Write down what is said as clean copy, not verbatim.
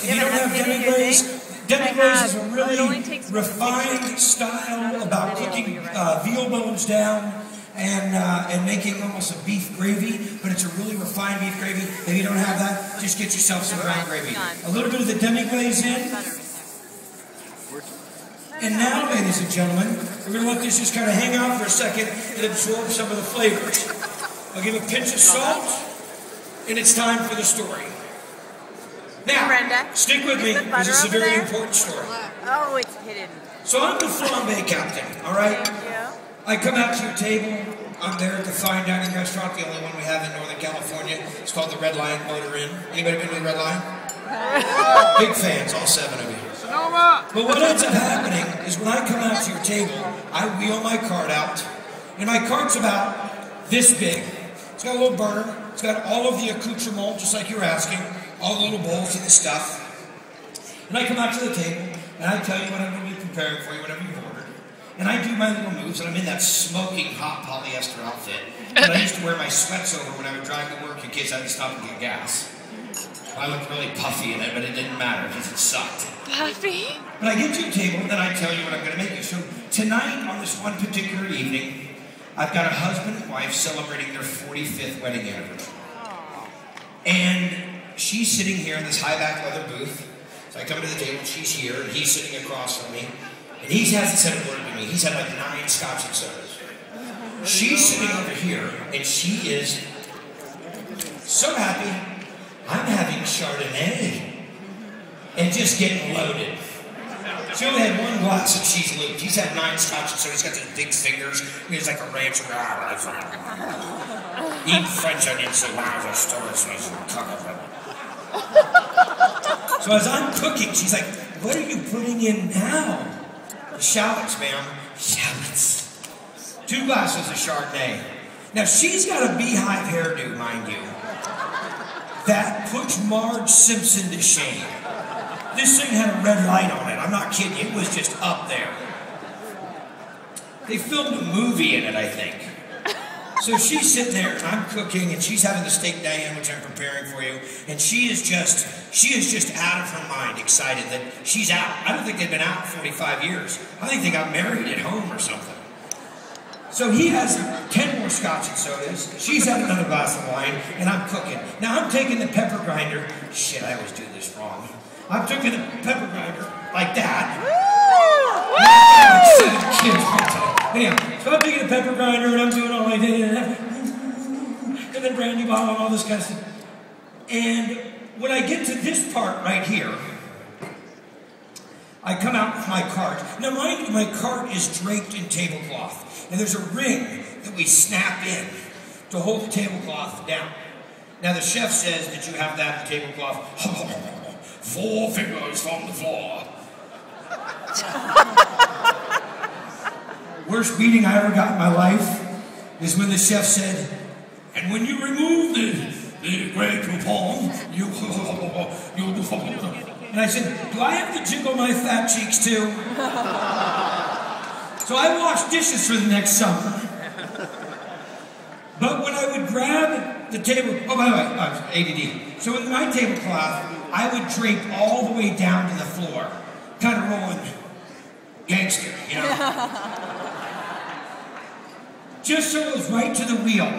If you don't have demi-glaze is a really refined style about cooking veal bones down and making almost a beef gravy, but it's a really refined beef gravy. If you don't have that, just get yourself some brown gravy. A little bit of the demi-glaze in. And now, ladies and gentlemen, we're going to let this just kind of hang out for a second and absorb some of the flavors. I'll give a pinch of salt, and it's time for the story. Now, stick with me, because this is a very important story. Oh, it's hidden. So I'm the flambe captain, all right? I come out to your table. I'm there at the fine dining restaurant, the only one we have in Northern California. It's called the Red Lion Motor Inn. Anybody been to the Red Lion? Big fans, all 7 of you. But what ends up happening is when I come out to your table, I wheel my cart out, and my cart's about this big. It's got a little burner. It's got all of the accoutrement, just like you were asking, all the little bowls and the stuff. And I come out to the table, and I tell you what I'm going to be preparing for you, whatever you've ordered. And I do my little moves, and I'm in that smoking hot polyester outfit that I used to wear my sweats over when I would drive to work in case I had to stop and get gas. I looked really puffy in it, but it didn't matter because it sucked. Puffy? But I get to your table, and then I tell you what I'm going to make you. So tonight, on this one particular evening, I've got a husband and wife celebrating their 45th wedding anniversary. And she's sitting here in this high-back leather booth. So I come to the table, and she's here, and he's sitting across from me. And he hasn't said a word to me. He's had like 9 scotch and sodas. She's sitting over here, and she is so happy. I'm having Chardonnay and just getting loaded. She only had 1 glass and she's looped. He's had 9 scotch and sodas. He's got these big fingers. He's like a rancher. Eating French onions so loud as storage. So as I'm cooking, she's like, "What are you putting in now?" Shallots, ma'am. Shallots. 2 glasses of Chardonnay. Now she's got a beehive hairdo, mind you. That puts Marge Simpson to shame. This thing had a red light on it. I'm not kidding you. It was just up there. They filmed a movie in it, I think. So she's sitting there, and I'm cooking, and she's having the steak Diane, which I'm preparing for you, and she is just out of her mind, excited that she's out. I don't think they've been out in 45 years. I think they got married at home or something. So he has 10 more scotch and sodas. She's had another glass of wine, and I'm cooking. Now I'm taking the pepper grinder. Shit, I always do this wrong. I'm taking the pepper grinder like that. Anyhow, so I'm taking the pepper grinder, and I'm doing all like that. And then brandy bottle and all this kind of stuff. And when I get to this part right here, I come out with my cart. Now mind you, my cart is draped in tablecloth. And there's a ring that we snap in to hold the tablecloth down. Now the chef says that you have that tablecloth 4 fingers from the floor. Worst beating I ever got in my life is when the chef said, "And when you remove the Grey Poupon, you and I said, "Do I have to jiggle my fat cheeks too?" So I washed dishes for the next summer. But when I would grab the table, oh, by the way, ADD. So with my tablecloth, I would drape all the way down to the floor, kind of rolling gangster, you know? Just so it was right to the wheel.